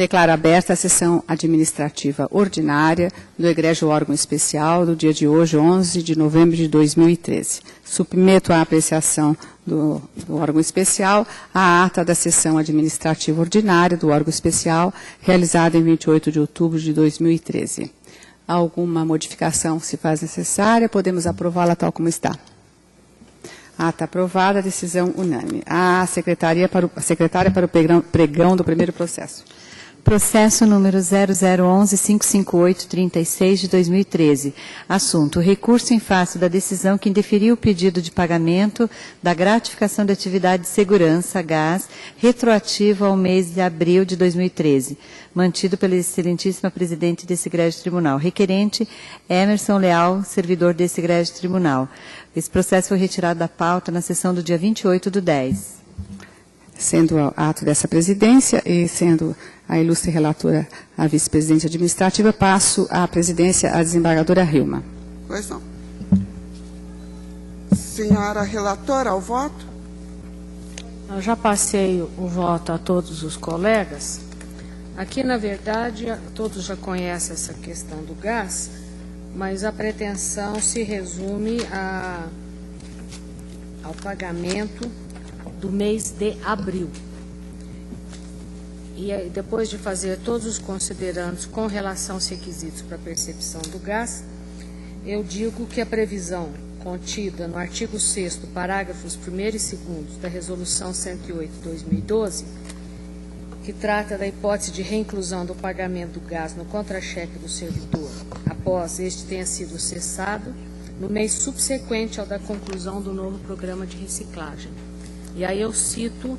Declaro aberta a sessão administrativa ordinária do egrégio órgão especial do dia de hoje, 11 de novembro de 2013. Submeto à apreciação do órgão especial a ata da sessão administrativa ordinária do órgão especial, realizada em 28 de outubro de 2013. Alguma modificação se faz necessária? Podemos aprová-la tal como está. Ata aprovada, decisão unânime. A secretária para o pregão do primeiro processo. Processo número 0011-558-36 de 2013. Assunto: recurso em face da decisão que indeferiu o pedido de pagamento da gratificação de atividade de segurança, gás, retroativo ao mês de abril de 2013. Mantido pela excelentíssima presidente desse egrégio tribunal. Requerente: Emerson Leal, servidor desse egrégio tribunal. Esse processo foi retirado da pauta na sessão do dia 28/10. Sendo o ato dessa presidência e sendo a ilustre relatora a vice-presidente administrativa, passo a presidência à desembargadora Hilma. Pois não. Senhora relatora, ao voto? Eu já passei o voto a todos os colegas. Aqui, na verdade, todos já conhecem essa questão do gás, mas a pretensão se resume ao pagamento do mês de abril. E aí, depois de fazer todos os considerandos com relação aos requisitos para percepção do gás, eu digo que a previsão contida no artigo 6º, parágrafos 1º e 2º da Resolução 108/2012, que trata da hipótese de reinclusão do pagamento do gás no contra-cheque do servidor, após este tenha sido cessado, no mês subsequente ao da conclusão do novo programa de reciclagem. E aí eu cito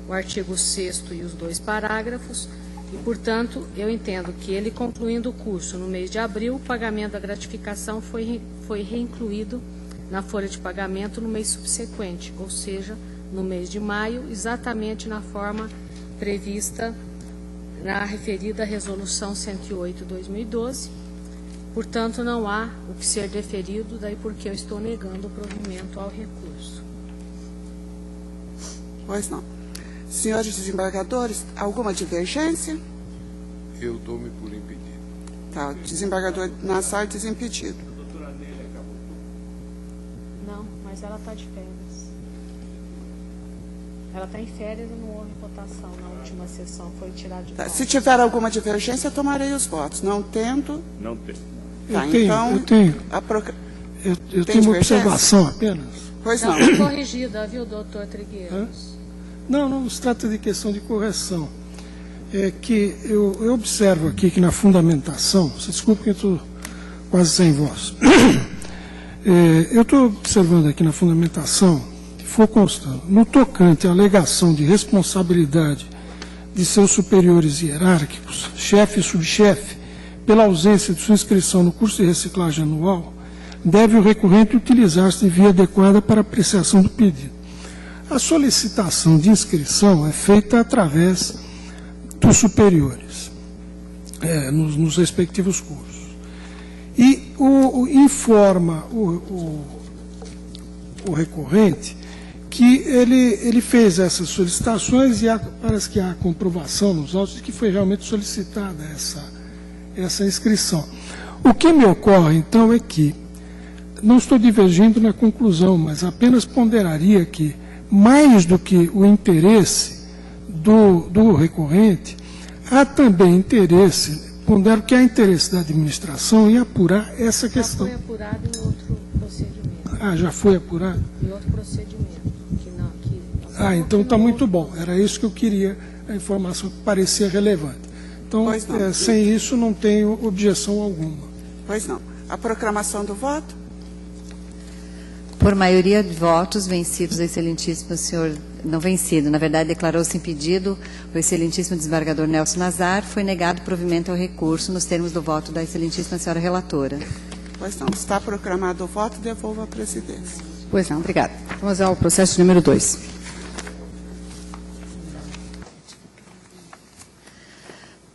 o artigo 6º e os 2 parágrafos, e, portanto, eu entendo que ele, concluindo o curso no mês de abril, o pagamento da gratificação foi reincluído na folha de pagamento no mês subsequente, ou seja, no mês de maio, exatamente na forma prevista na referida Resolução 108/2012. Portanto, não há o que ser deferido, daí porque eu estou negando o provimento ao recurso. Pois não. Senhores desembargadores, alguma divergência? Eu dou-me por impedido. Tá, desembargador Nassar, desimpedido. A doutora Nélia acabou. Não, mas ela está de férias. Ela está em férias e não houve votação na última sessão, foi tirada de pauta. Se tiver alguma divergência, tomarei os votos. Não tendo... Não tem. Tá, então... Eu tenho uma observação apenas. Pois não. Está corrigida, viu, doutor Trigueiros? Não se trata de questão de correção. É que eu observo aqui que na fundamentação, se desculpe que eu estou quase sem voz, eu estou observando aqui na fundamentação, que for constando, no tocante à alegação de responsabilidade de seus superiores hierárquicos, chefe e subchefe, pela ausência de sua inscrição no curso de reciclagem anual, deve o recorrente utilizar-se de via adequada para apreciação do pedido. A solicitação de inscrição é feita através dos superiores, nos respectivos cursos. E informa o recorrente que ele fez essas solicitações e parece que há comprovação nos autos de que foi realmente solicitada essa inscrição. O que me ocorre, então, é que não estou divergindo na conclusão, mas apenas ponderaria que, mais do que o interesse do recorrente, há também interesse, pondero que há interesse da administração em apurar essa questão. Já foi apurado em outro procedimento. Ah, já foi apurado? Em outro procedimento. Então está muito bom. Era isso que eu queria, a informação que parecia relevante. Então, sem isso, não tenho objeção alguma. Pois não. A proclamação do voto? Por maioria de votos, vencidos o excelentíssimo senhor, não vencido, na verdade declarou-se impedido o excelentíssimo desembargador Nelson Nazar, foi negado provimento ao recurso nos termos do voto da excelentíssima senhora relatora. Pois não, está proclamado o voto, devolvo à presidência. Pois não, obrigada. Vamos ao processo número 2.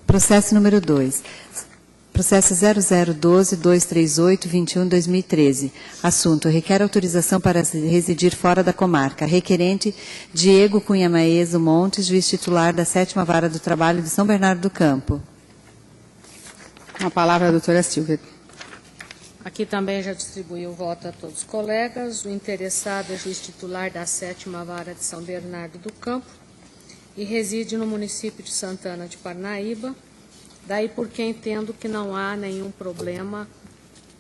Processo número 2. Processo 0012-238-21-2013. Assunto: requer autorização para residir fora da comarca. Requerente: Diego Cunha Maeso Montes, juiz titular da 7ª Vara do Trabalho de São Bernardo do Campo. Com a palavra a doutora Silvia. Aqui também já distribuí o voto a todos os colegas. O interessado é juiz titular da 7ª Vara de São Bernardo do Campo e reside no município de Santana de Parnaíba. Daí porque entendo que não há nenhum problema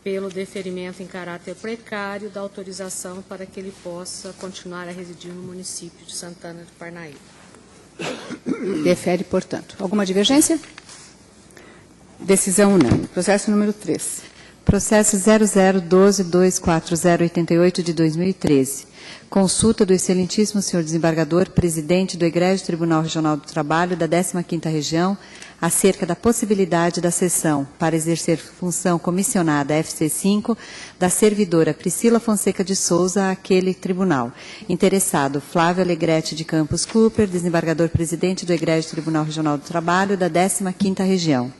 pelo deferimento em caráter precário da autorização para que ele possa continuar a residir no município de Santana de Parnaíba. Defere, portanto. Alguma divergência? Decisão unânime. Processo número 3. Processo 0012-24088 de 2013. Consulta do excelentíssimo senhor desembargador, presidente do Egrégio Tribunal Regional do Trabalho da 15ª Região, acerca da possibilidade da cessão para exercer função comissionada FC5 da servidora Priscila Fonseca de Souza àquele tribunal. Interessado: Flávio Alegrete de Campos Cooper, desembargador presidente do Egrégio Tribunal Regional do Trabalho da 15ª Região.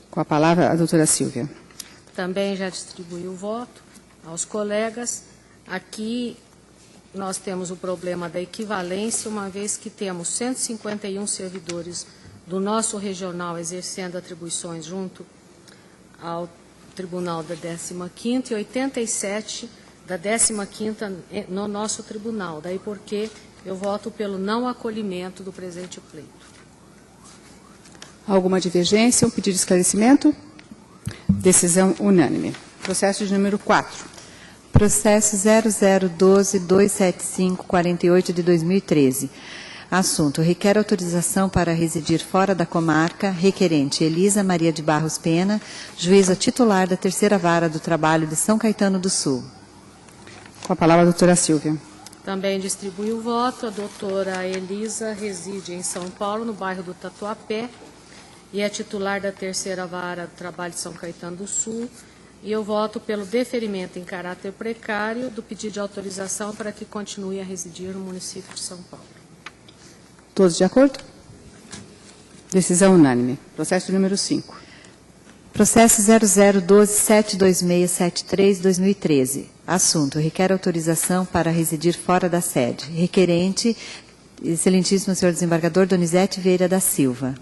Com a palavra a doutora Silvia. Também já distribuí o voto aos colegas. Aqui nós temos o problema da equivalência, uma vez que temos 151 servidores do nosso regional exercendo atribuições junto ao tribunal da 15ª e 87 da 15ª no nosso tribunal. Daí porque eu voto pelo não acolhimento do presente pleito. Alguma divergência? Um pedido de esclarecimento? Decisão unânime. Processo de número 4. Processo 0012-27548 de 2013. Assunto: requer autorização para residir fora da comarca. Requerente: Elisa Maria de Barros Pena, juíza titular da 3ª Vara do Trabalho de São Caetano do Sul. Com a palavra a doutora Silvia. Também distribui o voto. A doutora Elisa reside em São Paulo, no bairro do Tatuapé, e é titular da 3ª Vara do Trabalho de São Caetano do Sul. E eu voto pelo deferimento em caráter precário do pedido de autorização para que continue a residir no município de São Paulo. Todos de acordo? Decisão unânime. Processo número 5. Processo 0012-72673-2013. Assunto: requer autorização para residir fora da sede. Requerente: excelentíssimo senhor desembargador Donizete Vieira da Silva.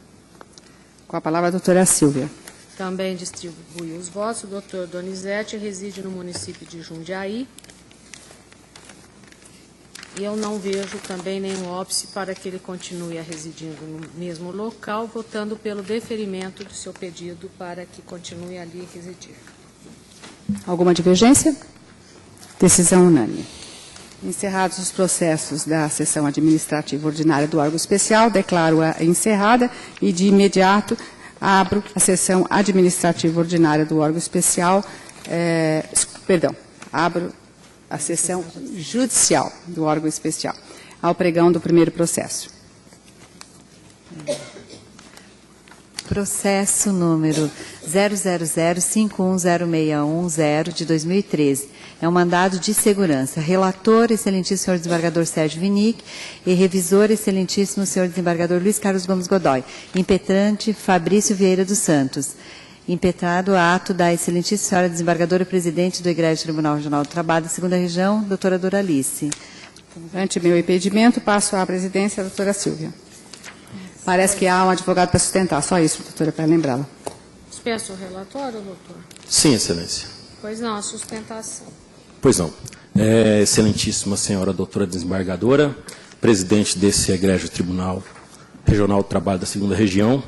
Com a palavra a doutora Silvia. Também distribui os votos. O doutor Donizete reside no município de Jundiaí. E eu não vejo também nenhum óbice para que ele continue a residindo no mesmo local, votando pelo deferimento do seu pedido para que continue ali a residir. Alguma divergência? Decisão unânime. Encerrados os processos da sessão administrativa ordinária do órgão especial, declaro-a encerrada e, de imediato, abro a sessão administrativa ordinária do órgão especial, abro a sessão judicial do órgão especial, ao pregão do primeiro processo. Processo número 0005106110 de 2013. É um mandado de segurança. Relator, excelentíssimo senhor desembargador Sérgio Vinic, e revisor, excelentíssimo senhor desembargador Luiz Carlos Gomes Godoy. Impetrante, Fabrício Vieira dos Santos. Impetrado ato da excelentíssima senhora desembargadora presidente do Egrégio Tribunal Regional do Trabalho da 2ª Região, doutora Doralice. Ante meu impedimento, passo à presidência, doutora Silvia. Parece que há um advogado para sustentar. Só isso, doutora, para lembrá-la. Dispensa o relatório, doutor? Sim, excelência. Pois não, a sustentação. Pois não. Excelentíssima senhora doutora desembargadora, presidente desse Egrégio Tribunal Regional do Trabalho da 2ª Região,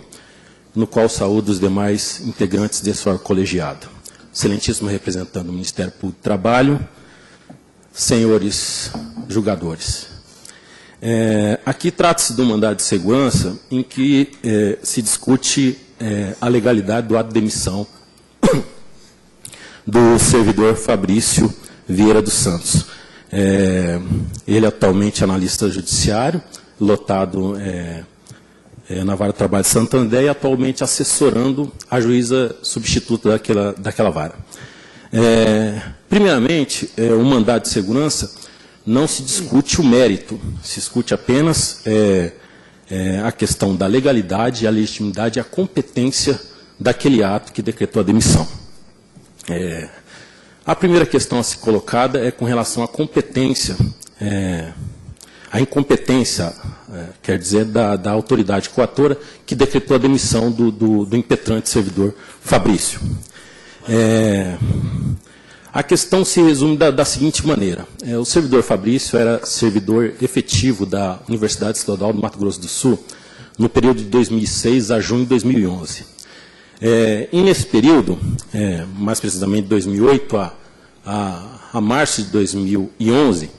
no qual saúdo os demais integrantes desse órgão colegiado. Excelentíssimo representante do Ministério Público do Trabalho, senhores julgadores. Aqui trata-se de um mandado de segurança em que se discute a legalidade do ato de demissão do servidor Fabrício Vieira dos Santos. Ele atualmente é analista judiciário, lotado na Vara do Trabalho de Santander e atualmente assessorando a juíza substituta daquela vara. Primeiramente, o mandado de segurança não se discute o mérito, se discute apenas a questão da legalidade, a legitimidade e a competência daquele ato que decretou a demissão. A primeira questão a ser colocada é com relação à competência, a incompetência, quer dizer, da autoridade coatora que decretou a demissão do impetrante servidor Fabrício. A questão se resume da seguinte maneira. O servidor Fabrício era servidor efetivo da Universidade Estadual do Mato Grosso do Sul no período de 2006 a junho de 2011. E nesse período, mais precisamente de 2008 a março de 2011,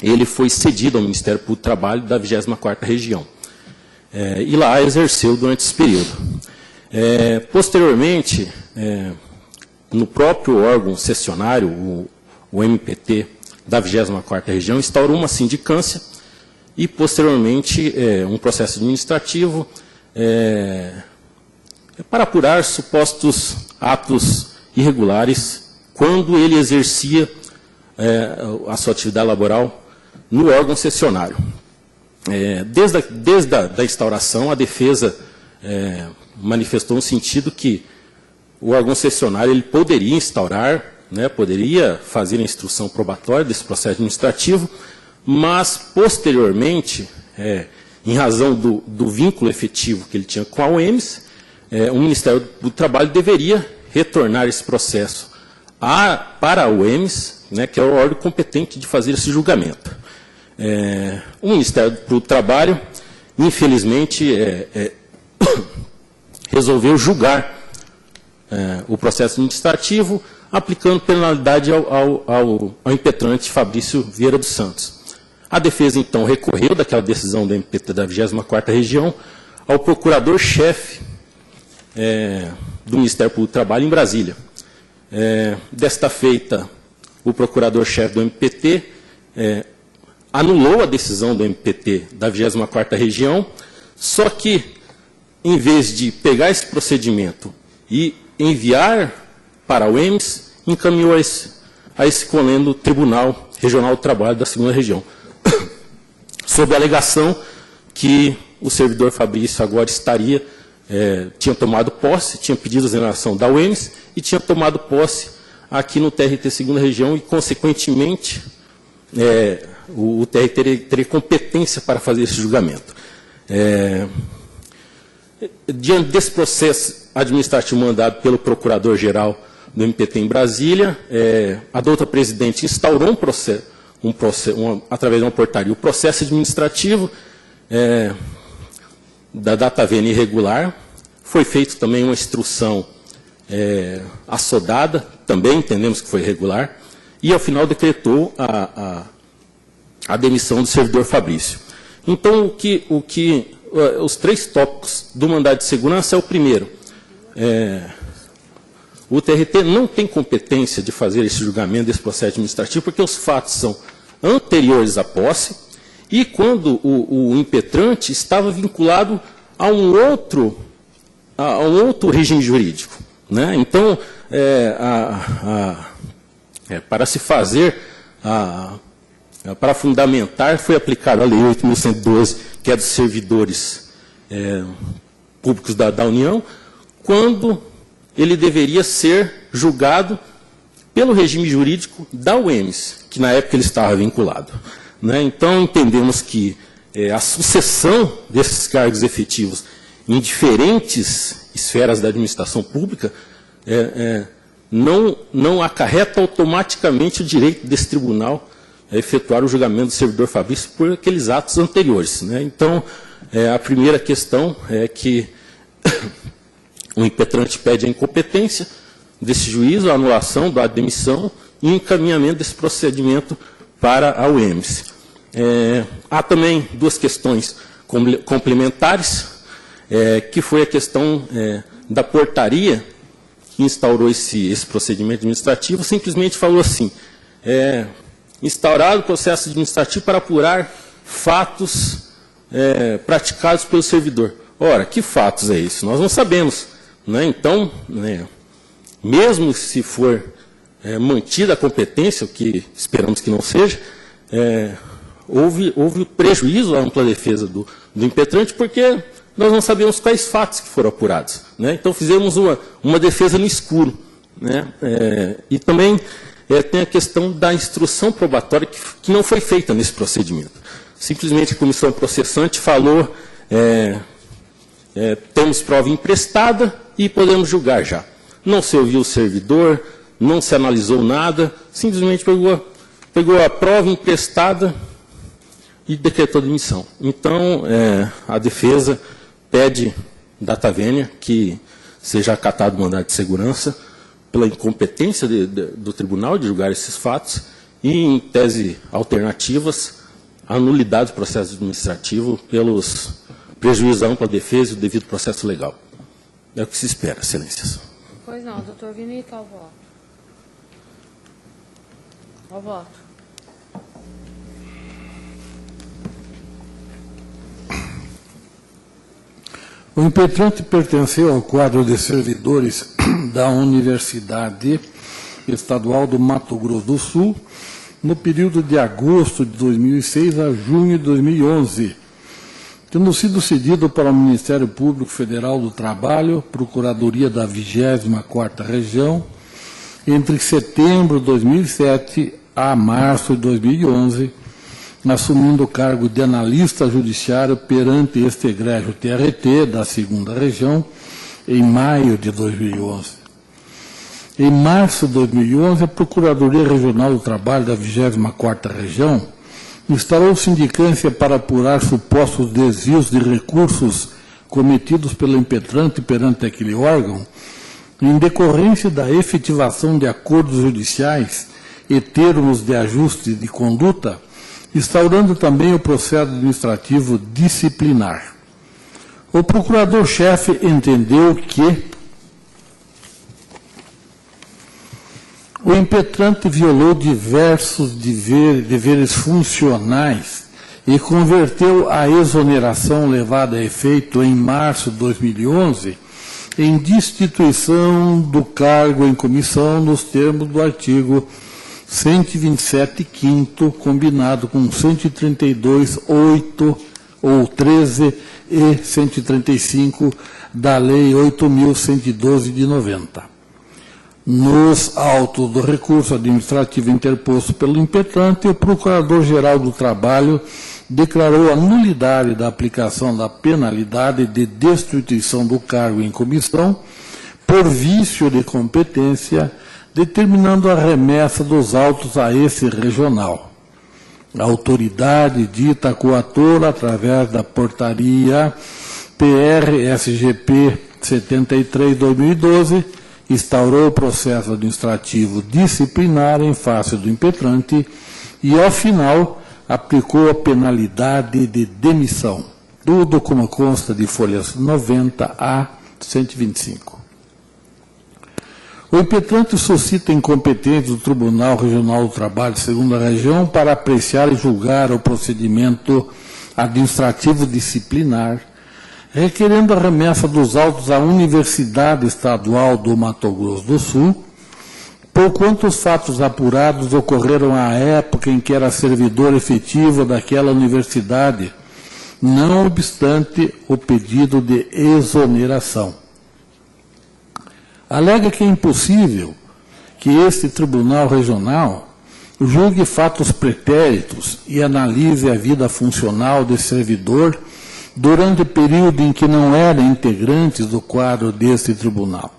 ele foi cedido ao Ministério Público do Trabalho da 24ª Região. E lá exerceu durante esse período. Posteriormente, no próprio órgão sessionário, o MPT da 24ª Região, instaurou uma sindicância e, posteriormente, um processo administrativo para apurar supostos atos irregulares quando ele exercia a sua atividade laboral no órgão sessionário. Desde a instauração, a defesa manifestou no sentido que o órgão sessionário ele poderia instaurar, poderia fazer a instrução probatória desse processo administrativo, mas, posteriormente, em razão do vínculo efetivo que ele tinha com a UEMS, o Ministério do Trabalho deveria retornar esse processo para a UEMS, que é o órgão competente de fazer esse julgamento. O Ministério do Trabalho, infelizmente, resolveu julgar o processo administrativo, aplicando penalidade ao impetrante Fabrício Vieira dos Santos. A defesa, então, recorreu daquela decisão do MPT da 24ª Região ao procurador-chefe do Ministério Público do Trabalho em Brasília. Desta feita, o procurador-chefe do MPT anulou a decisão do MPT da 24ª Região, só que, em vez de pegar esse procedimento e enviar para a UEMS, encaminhou a esse colendo Tribunal Regional do Trabalho da 2ª Região, sob a alegação que o servidor Fabrício agora tinha tomado posse, tinha pedido a exoneração da UEMS e tinha tomado posse aqui no TRT 2ª Região e, consequentemente, o TRT teria competência para fazer esse julgamento. Diante desse processo administrativo mandado pelo Procurador-Geral do MPT em Brasília, a doutora presidente instaurou através de uma portaria, o processo administrativo da data vênia irregular. Foi feita também uma instrução assodada, também entendemos que foi irregular, e, ao final, decretou a demissão do servidor Fabrício. Então, os três tópicos do mandado de segurança é o primeiro. O TRT não tem competência de fazer esse julgamento desse processo administrativo, porque os fatos são anteriores à posse e quando o impetrante estava vinculado a um outro regime jurídico. Então, para se fazer, para fundamentar, foi aplicada a Lei 8.112, que é dos servidores públicos da União, quando ele deveria ser julgado pelo regime jurídico da UEMS, que na época ele estava vinculado. Então, entendemos que a sucessão desses cargos efetivos em diferentes esferas da administração pública não acarreta automaticamente o direito desse tribunal a efetuar o julgamento do servidor Fabrício por aqueles atos anteriores. Então, a primeira questão é que o impetrante pede a incompetência desse juízo, a anulação da demissão e o encaminhamento desse procedimento para a UEMS. Há também duas questões complementares, que foi a questão da portaria que instaurou esse procedimento administrativo, simplesmente falou assim, instaurado o processo administrativo para apurar fatos praticados pelo servidor. Ora, que fatos é isso? Nós não sabemos. Então, mesmo se for mantida a competência, o que esperamos que não seja, houve prejuízo à ampla defesa do impetrante, porque nós não sabemos quais fatos que foram apurados, né? Então, fizemos uma defesa no escuro, né? E também tem a questão da instrução probatória que não foi feita nesse procedimento. Simplesmente a comissão processante falou, temos prova emprestada e podemos julgar já. Não se ouviu o servidor, não se analisou nada, simplesmente pegou a prova emprestada e decretou demissão. Então, a defesa pede data vênia que seja acatado o mandado de segurança pela incompetência do tribunal de julgar esses fatos e, em tese alternativas, a nulidade do processo administrativo pelos prejuízos à ampla defesa e o devido processo legal. É o que se espera, excelências. Pois não, doutor Vinito, ao voto. Ao voto. O impetrante pertenceu ao quadro de servidores da Universidade Estadual do Mato Grosso do Sul no período de agosto de 2006 a junho de 2011, tendo sido cedido para o Ministério Público Federal do Trabalho, Procuradoria da 24ª Região, entre setembro de 2007 a março de 2011, assumindo o cargo de analista judiciário perante este egrégio TRT da 2ª Região, em maio de 2011. Em março de 2011, a Procuradoria Regional do Trabalho da 24ª Região instalou sindicância para apurar supostos desvios de recursos cometidos pelo impetrante perante aquele órgão, em decorrência da efetivação de acordos judiciais e termos de ajuste de conduta, instaurando também o processo administrativo disciplinar. O procurador-chefe entendeu que o impetrante violou diversos deveres funcionais e converteu a exoneração levada a efeito em março de 2011 em destituição do cargo em comissão nos termos do artigo 127(5), combinado com 132(8) ou 13 e 135 da Lei 8.112 de 90. Nos autos do recurso administrativo interposto pelo impetrante, o Procurador-Geral do Trabalho declarou a nulidade da aplicação da penalidade de destituição do cargo em comissão por vício de competência, determinando a remessa dos autos a esse regional. A autoridade dita coatora, através da portaria PR-SGP 73/2012, instaurou o processo administrativo disciplinar em face do impetrante e, ao final, aplicou a penalidade de demissão. Tudo como consta de folhas 90 a 125. O impetrante suscita incompetência do Tribunal Regional do Trabalho de 2ª Região para apreciar e julgar o procedimento administrativo disciplinar, requerendo a remessa dos autos à Universidade Estadual do Mato Grosso do Sul, porquanto os fatos apurados ocorreram à época em que era servidor efetivo daquela universidade, não obstante o pedido de exoneração. Alega que é impossível que este Tribunal Regional julgue fatos pretéritos e analise a vida funcional desse servidor durante o período em que não era integrante do quadro deste tribunal.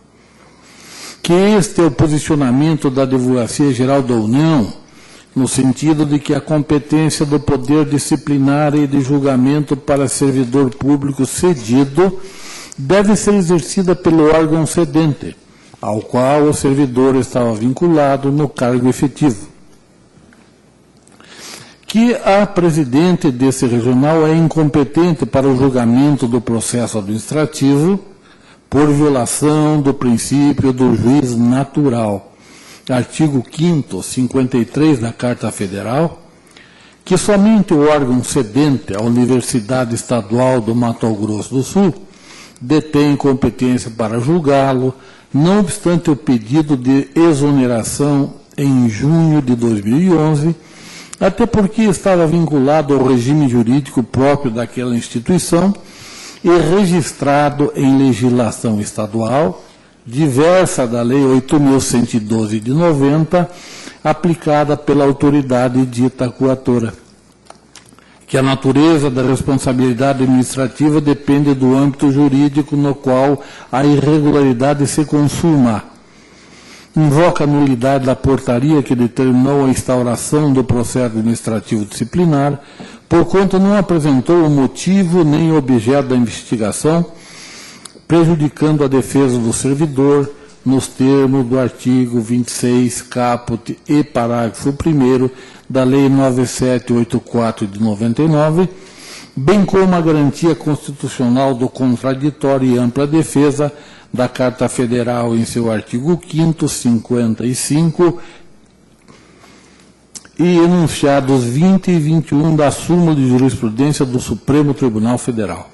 Que este é o posicionamento da Advocacia Geral da União, no sentido de que a competência do poder disciplinar e de julgamento para servidor público cedido deve ser exercida pelo órgão cedente, ao qual o servidor estava vinculado no cargo efetivo. Que a presidente desse regional é incompetente para o julgamento do processo administrativo por violação do princípio do juiz natural, artigo 5º, 53 da Carta Federal, que somente o órgão cedente, a Universidade Estadual do Mato Grosso do Sul, detém competência para julgá-lo, não obstante o pedido de exoneração em junho de 2011, até porque estava vinculado ao regime jurídico próprio daquela instituição e registrado em legislação estadual, diversa da Lei 8.112 de 90, aplicada pela autoridade dita coatora. Que a natureza da responsabilidade administrativa depende do âmbito jurídico no qual a irregularidade se consuma. Invoca a nulidade da portaria que determinou a instauração do processo administrativo disciplinar, porquanto não apresentou o motivo nem o objeto da investigação, prejudicando a defesa do servidor, nos termos do artigo 26, caput e parágrafo 1º da Lei 9784 de 99, bem como a garantia constitucional do contraditório e ampla defesa da Carta Federal em seu artigo 5º, 55 e enunciados 20 e 21 da súmula de jurisprudência do Supremo Tribunal Federal.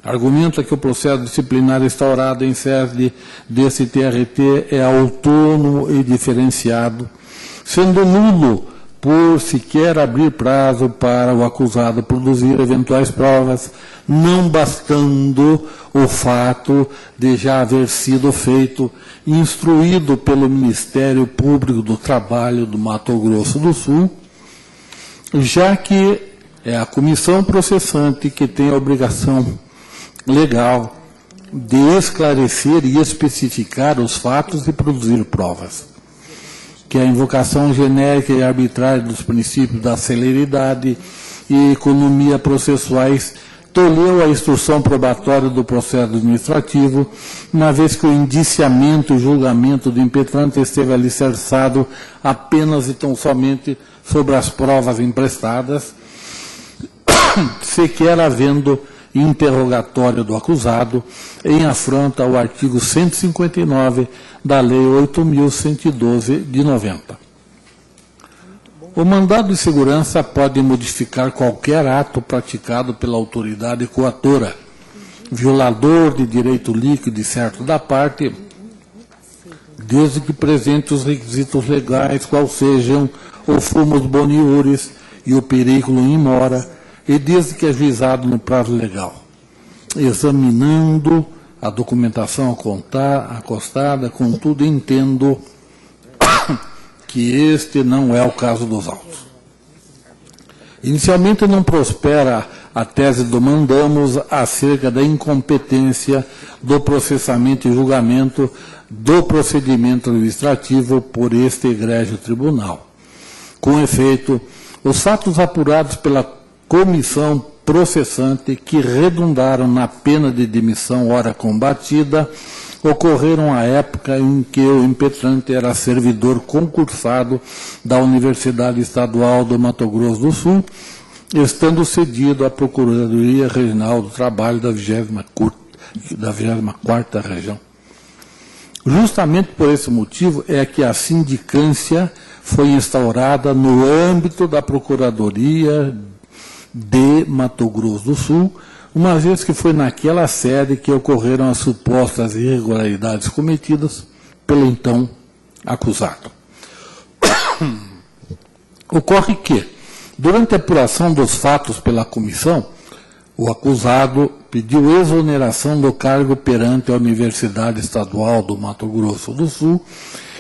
Argumenta que o processo disciplinar instaurado em sede desse TRT é autônomo e diferenciado, sendo nulo por sequer abrir prazo para o acusado produzir eventuais provas, não bastando o fato de já haver sido feito, instruído pelo Ministério Público do Trabalho do Mato Grosso do Sul, já que é a comissão processante que tem a obrigação legal de esclarecer e especificar os fatos e produzir provas. Que a invocação genérica e arbitrária dos princípios da celeridade e economia processuais tolheu a instrução probatória do processo administrativo, uma vez que o indiciamento e julgamento do impetrante esteve alicerçado apenas e tão somente sobre as provas emprestadas, sequer havendo interrogatório do acusado, em afronta ao artigo 159 da Lei 8.112 de 90. O mandado de segurança pode modificar qualquer ato praticado pela autoridade coatora, violador de direito líquido e certo da parte, desde que presente os requisitos legais, quais sejam o fumus boniuris e o periculum in mora, e desde que ajuizado no prazo legal, examinando a documentação acostada, contudo entendo que este não é o caso dos autos. Inicialmente não prospera a tese do mandamos acerca da incompetência do processamento e julgamento do procedimento administrativo por este egrégio tribunal. Com efeito, os fatos apurados pela comissão processante que redundaram na pena de demissão ora combatida ocorreram à época em que o impetrante era servidor concursado da Universidade Estadual do Mato Grosso do Sul, estando cedido à Procuradoria Regional do Trabalho da 24ª Região. Justamente por esse motivo é que a sindicância foi instaurada no âmbito da Procuradoria de Mato Grosso do Sul, uma vez que foi naquela sede que ocorreram as supostas irregularidades cometidas pelo então acusado. Ocorre que, durante a apuração dos fatos pela comissão, o acusado pediu exoneração do cargo perante a Universidade Estadual do Mato Grosso do Sul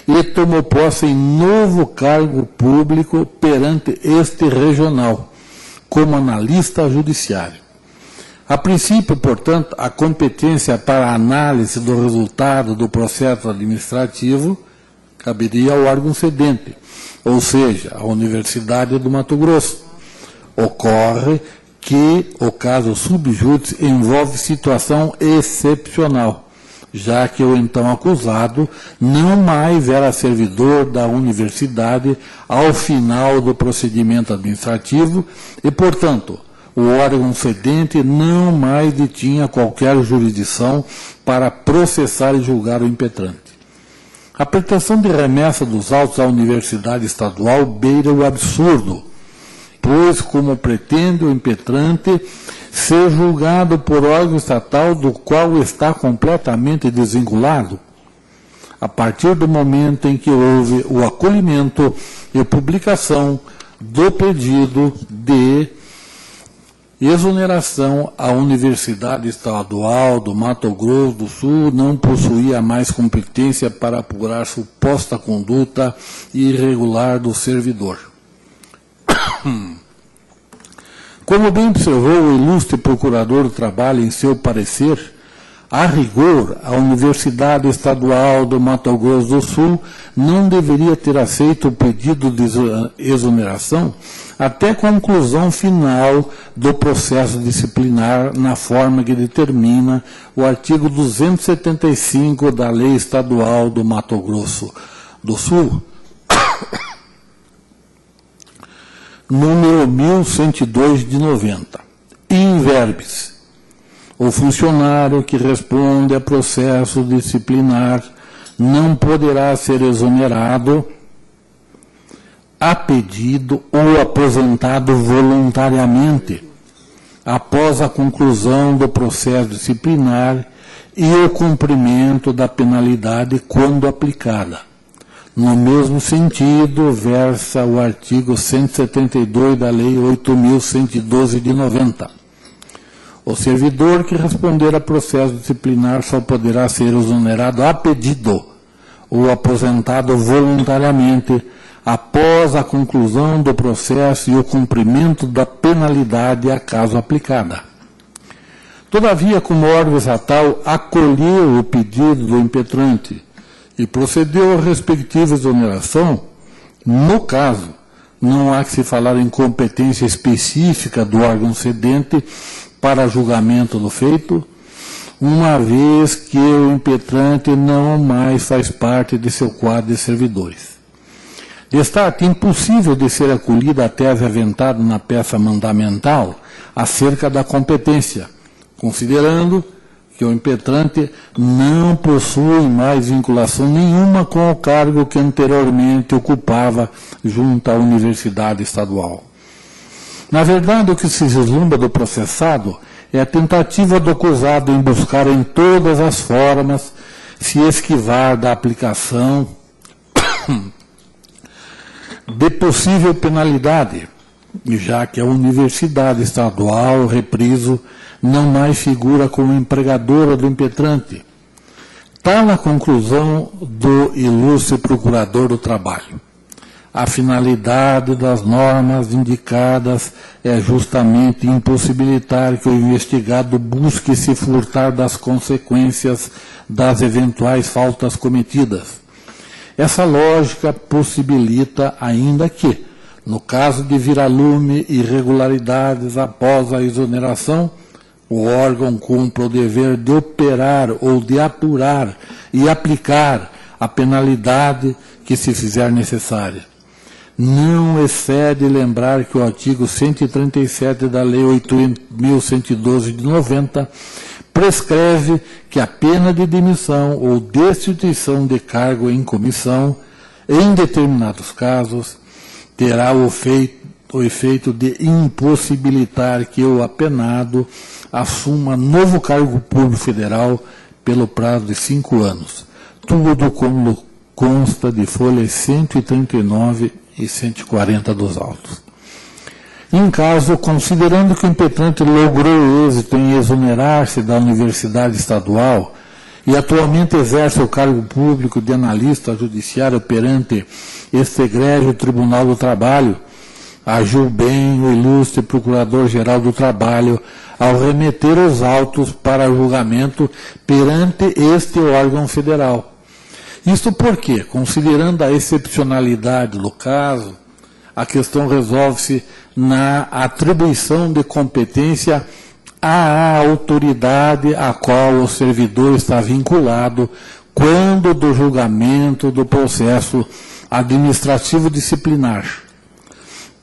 e tomou posse em novo cargo público perante este regional, como analista judiciário. A princípio, portanto, a competência para a análise do resultado do processo administrativo caberia ao órgão cedente, ou seja, a Universidade do Mato Grosso. Ocorre que o caso subjúdice envolve situação excepcional, já que o então acusado não mais era servidor da universidade ao final do procedimento administrativo e, portanto, o órgão cedente não mais detinha qualquer jurisdição para processar e julgar o impetrante. A pretensão de remessa dos autos à Universidade Estadual beira o absurdo, pois, como pretende o impetrante ser julgado por órgão estatal do qual está completamente desvinculado, a partir do momento em que houve o acolhimento e publicação do pedido de Exoneração: a Universidade Estadual do Mato Grosso do Sul não possuía mais competência para apurar suposta conduta irregular do servidor. Como bem observou o ilustre procurador do trabalho em seu parecer, a rigor, a Universidade Estadual do Mato Grosso do Sul não deveria ter aceito o pedido de exoneração até a conclusão final do processo disciplinar na forma que determina o artigo 275 da Lei Estadual do Mato Grosso do Sul, número 1102 de 90. In verbis, o funcionário que responde a processo disciplinar não poderá ser exonerado a pedido ou aposentado voluntariamente após a conclusão do processo disciplinar e o cumprimento da penalidade quando aplicada. No mesmo sentido, versa o artigo 172 da Lei 8.112 de 90. O servidor que responder a processo disciplinar só poderá ser exonerado a pedido ou aposentado voluntariamente após a conclusão do processo e o cumprimento da penalidade a caso aplicada. Todavia, como órgão estatal, acolheu o pedido do impetrante e procedeu à respectiva exoneração, no caso, não há que se falar em competência específica do órgão cedente para julgamento do feito, uma vez que o impetrante não mais faz parte de seu quadro de servidores. Destaque: impossível de ser acolhida a tese aventada na peça mandamental acerca da competência, considerando que o impetrante não possui mais vinculação nenhuma com o cargo que anteriormente ocupava junto à Universidade Estadual. Na verdade, o que se vislumbra do processado é a tentativa do acusado em buscar em todas as formas se esquivar da aplicação de possível penalidade, já que a Universidade Estadual, repriso, não mais figura como empregadora do impetrante. Tal a conclusão do ilustre procurador do trabalho. A finalidade das normas indicadas é justamente impossibilitar que o investigado busque se furtar das consequências das eventuais faltas cometidas. Essa lógica possibilita ainda que, no caso de vir a lume irregularidades após a exoneração, o órgão cumpra o dever de operar ou de apurar e aplicar a penalidade que se fizer necessária. Não excede lembrar que o artigo 137 da Lei 8.112 de 90 prescreve que a pena de demissão ou destituição de cargo em comissão, em determinados casos, terá o efeito de impossibilitar que o apenado assuma novo cargo público federal pelo prazo de 5 anos. Tudo como consta de folhas 139 e 140 dos autos. Em caso, considerando que o impetrante logrou êxito em exonerar-se da Universidade Estadual e atualmente exerce o cargo público de analista judiciário perante este egrégio Tribunal do Trabalho, agiu bem o ilustre Procurador-Geral do Trabalho ao remeter os autos para julgamento perante este órgão federal. Isto porque, considerando a excepcionalidade do caso, a questão resolve-se na atribuição de competência à autoridade a qual o servidor está vinculado quando do julgamento do processo administrativo disciplinar.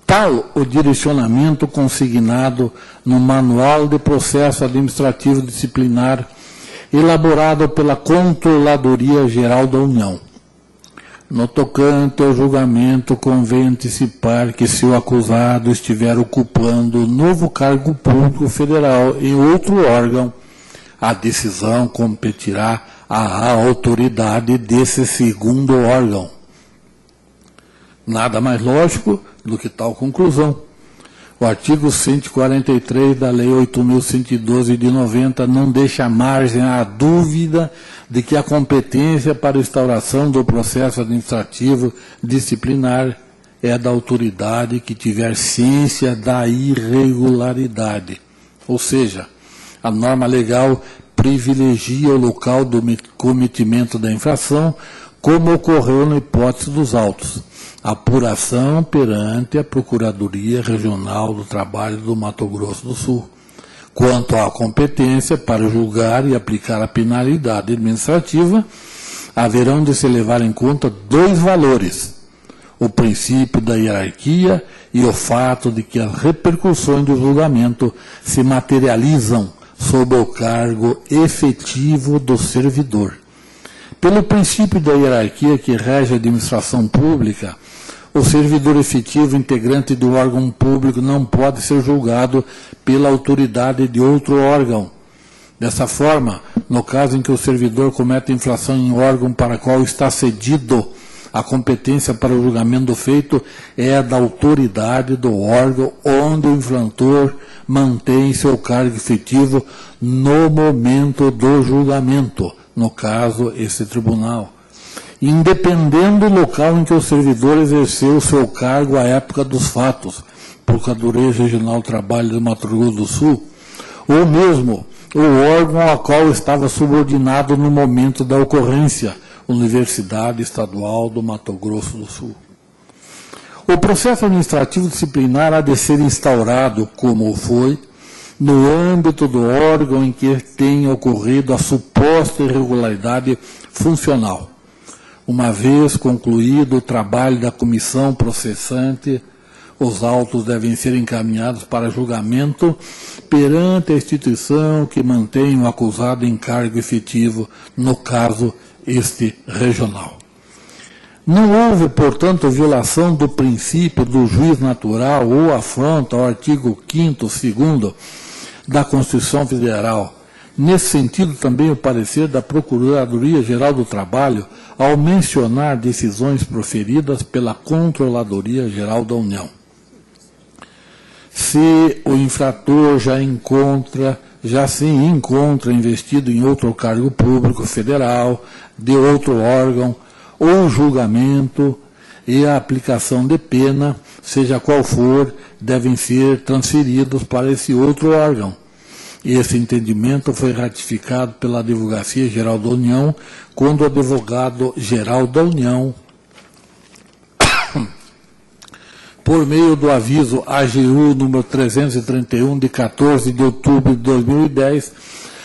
Tal o direcionamento consignado no Manual de Processo Administrativo Disciplinar, elaborado pela Controladoria Geral da União. No tocante ao julgamento, convém antecipar que, se o acusado estiver ocupando novo cargo público federal em outro órgão, a decisão competirá à autoridade desse segundo órgão. Nada mais lógico do que tal conclusão, O artigo 143 da Lei 8.112 de 90 não deixa margem à dúvida de que a competência para instauração do processo administrativo disciplinar é da autoridade que tiver ciência da irregularidade. Ou seja, a norma legal privilegia o local do cometimento da infração, como ocorreu na hipótese dos autos. Apuração perante a Procuradoria Regional do Trabalho do Mato Grosso do Sul, quanto à competência para julgar e aplicar a penalidade administrativa, haverão de se levar em conta dois valores: o princípio da hierarquia e o fato de que as repercussões do julgamento se materializam sob o cargo efetivo do servidor. Pelo princípio da hierarquia que rege a administração pública, o servidor efetivo integrante do órgão público não pode ser julgado pela autoridade de outro órgão. Dessa forma, no caso em que o servidor cometa infração em órgão para qual está cedido, a competência para o julgamento do feito é da autoridade do órgão onde o infrator mantém seu cargo efetivo no momento do julgamento, no caso, esse tribunal, independendo do local em que o servidor exerceu seu cargo à época dos fatos, Procuradoria Regional do Trabalho do Mato Grosso do Sul, ou mesmo o órgão ao qual estava subordinado no momento da ocorrência, Universidade Estadual do Mato Grosso do Sul. O processo administrativo disciplinar há de ser instaurado, como foi, no âmbito do órgão em que tenha ocorrido a suposta irregularidade funcional. Uma vez concluído o trabalho da comissão processante, os autos devem ser encaminhados para julgamento perante a instituição que mantém o acusado em cargo efetivo, no caso, este regional. Não houve, portanto, violação do princípio do juiz natural ou afronta ao artigo 5º, 2º da Constituição Federal. Nesse sentido, também o parecer da Procuradoria-Geral do Trabalho, ao mencionar decisões proferidas pela Controladoria-Geral da União. Se o infrator já se encontra investido em outro cargo público federal, de outro órgão, ou julgamento e a aplicação de pena, seja qual for, devem ser transferidos para esse outro órgão. Esse entendimento foi ratificado pela Advocacia Geral da União, quando o Advogado-Geral da União, por meio do aviso AGU número 331, de 14 de outubro de 2010,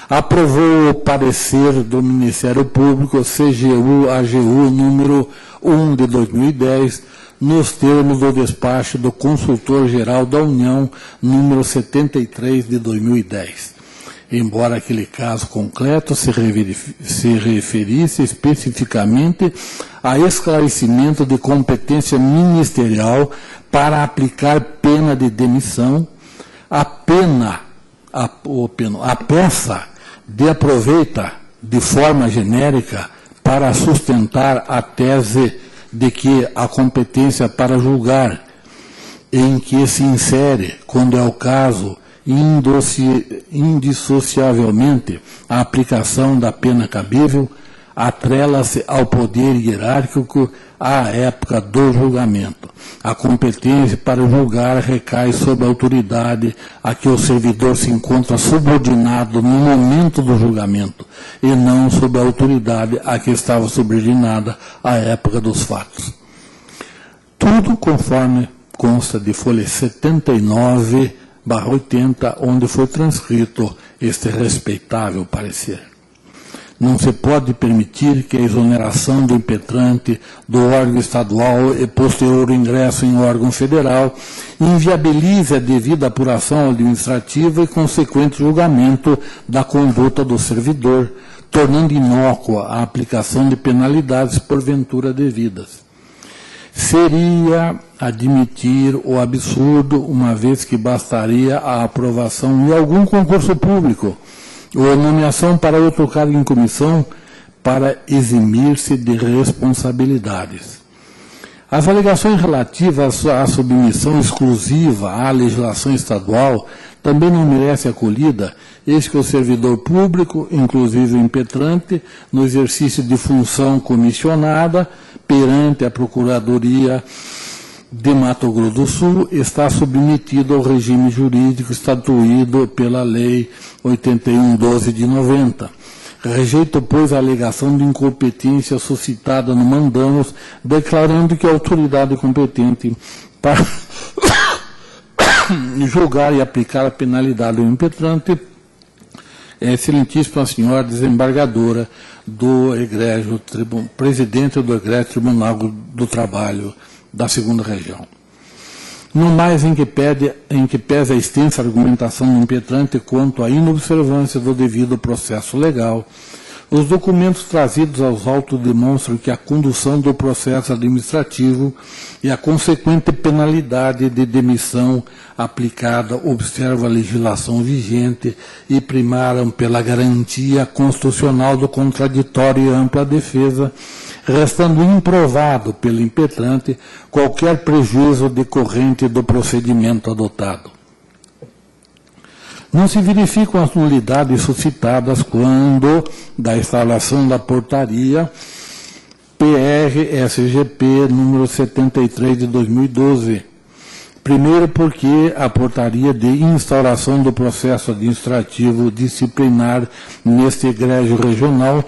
aprovou o parecer do Ministério Público CGU-AGU número 1 de 2010, nos termos do despacho do Consultor-Geral da União número 73 de 2010. Embora aquele caso concreto se referisse especificamente a esclarecimento de competência ministerial para aplicar pena de demissão, a peça de aproveita de forma genérica para sustentar a tese de que a competência para julgar, em que se insere, quando é o caso, indissociavelmente a aplicação da pena cabível, atrela-se ao poder hierárquico à época do julgamento. A competência para julgar recai sobre a autoridade a que o servidor se encontra subordinado no momento do julgamento, e não sobre a autoridade a que estava subordinada à época dos fatos. Tudo conforme consta de folha 79/80, onde foi transcrito este respeitável parecer. Não se pode permitir que a exoneração do impetrante do órgão estadual e posterior ingresso em órgão federal inviabilize a devida apuração administrativa e consequente julgamento da conduta do servidor, tornando inócua a aplicação de penalidades porventura devidas. Seria admitir o absurdo, uma vez que bastaria a aprovação em algum concurso público ou a nomeação para outro cargo em comissão para eximir-se de responsabilidades. As alegações relativas à submissão exclusiva à legislação estadual também não merecem acolhida, eis que o servidor público, inclusive o impetrante, no exercício de função comissionada perante a Procuradoria de Mato Grosso do Sul, está submetido ao regime jurídico estatuído pela Lei 81/12 de 90. Rejeito, pois, a alegação de incompetência suscitada no mandamus, declarando que a autoridade competente para julgar e aplicar a penalidade ao impetrante é a excelentíssima senhora desembargadora do Egrégio, presidente do Egrégio Tribunal do Trabalho da 2ª Região. No mais, em que pese a extensa argumentação do impetrante quanto à inobservância do devido processo legal, os documentos trazidos aos autos demonstram que a condução do processo administrativo e a consequente penalidade de demissão aplicada observa a legislação vigente e primaram pela garantia constitucional do contraditório e ampla defesa, restando improvado pelo impetrante qualquer prejuízo decorrente do procedimento adotado. Não se verificam as nulidades suscitadas quando da instalação da portaria PR-SGP número 73 de 2012. Primeiro porque a portaria de instauração do processo administrativo disciplinar neste egrégio regional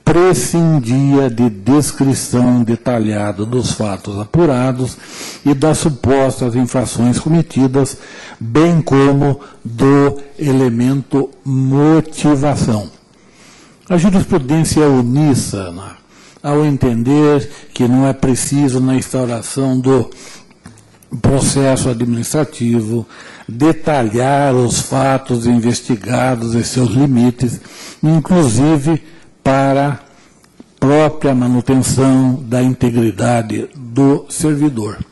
prescindia de descrição detalhada dos fatos apurados e das supostas infrações cometidas, bem como do elemento motivação. A jurisprudência é uníssona ao entender que não é preciso, na instauração do processo administrativo, detalhar os fatos investigados e seus limites, inclusive para própria manutenção da integridade do servidor.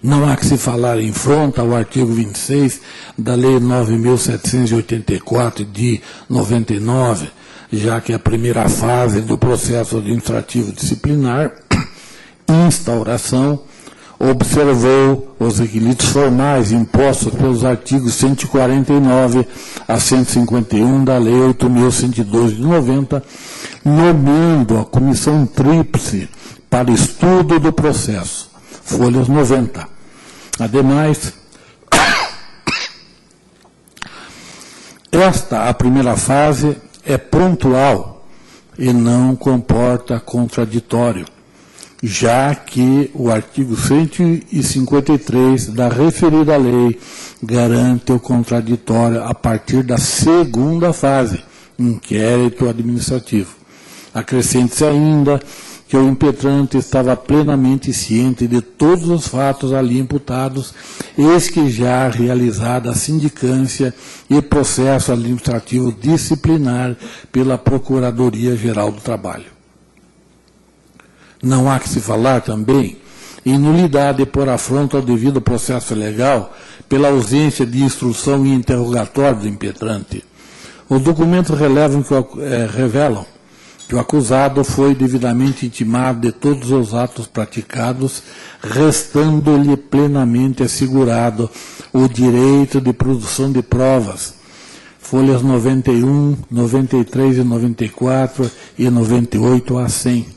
Não há que se falar em fronte ao artigo 26 da Lei 9.784 de 99, já que a primeira fase do processo administrativo disciplinar, instauração, observou os requisitos formais impostos pelos artigos 149 a 151 da Lei 8.112 de 90, nomeando a comissão tríplice para estudo do processo, folhas 90. Ademais, a primeira fase, é pontual e não comporta contraditório, já que o artigo 153 da referida lei garante o contraditório a partir da segunda fase, inquérito administrativo. Acrescente-se ainda que o impetrante estava plenamente ciente de todos os fatos ali imputados, eis que já realizada a sindicância e processo administrativo disciplinar pela Procuradoria-Geral do Trabalho. Não há que se falar também em nulidade por afronta ao devido processo legal pela ausência de instrução e interrogatório do impetrante. Os documentos revelam que o acusado foi devidamente intimado de todos os atos praticados, restando-lhe plenamente assegurado o direito de produção de provas. Folhas 91, 93 e 94 e 98 a 100.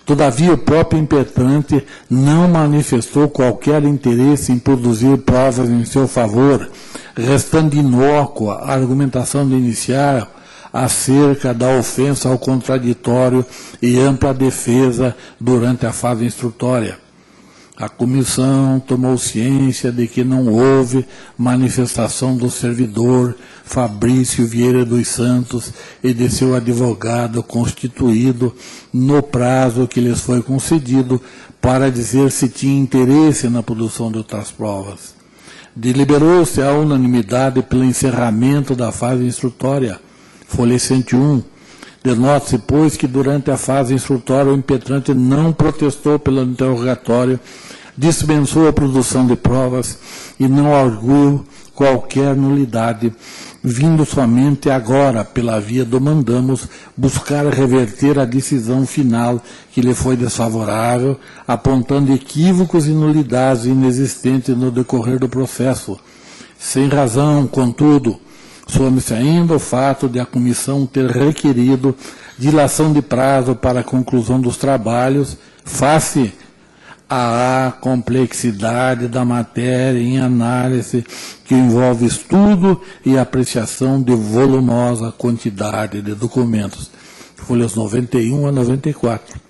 Todavia, o próprio impetrante não manifestou qualquer interesse em produzir provas em seu favor, restando inócua a argumentação de iniciar acerca da ofensa ao contraditório e ampla defesa durante a fase instrutória. A comissão tomou ciência de que não houve manifestação do servidor Fabrício Vieira dos Santos e de seu advogado constituído no prazo que lhes foi concedido para dizer se tinha interesse na produção de outras provas. Deliberou-se à unanimidade pelo encerramento da fase instrutória, folha 101. Denota-se, pois, que durante a fase instrutória o impetrante não protestou pelo interrogatório, dispensou a produção de provas e não arguiu qualquer nulidade vindo somente agora, pela via do mandamos, buscar reverter a decisão final que lhe foi desfavorável, apontando equívocos e nulidades inexistentes no decorrer do processo. Sem razão, contudo, some-se ainda o fato de a comissão ter requerido dilação de prazo para a conclusão dos trabalhos, face à complexidade da matéria em análise que envolve estudo e apreciação de volumosa quantidade de documentos. Folhas 91 a 94.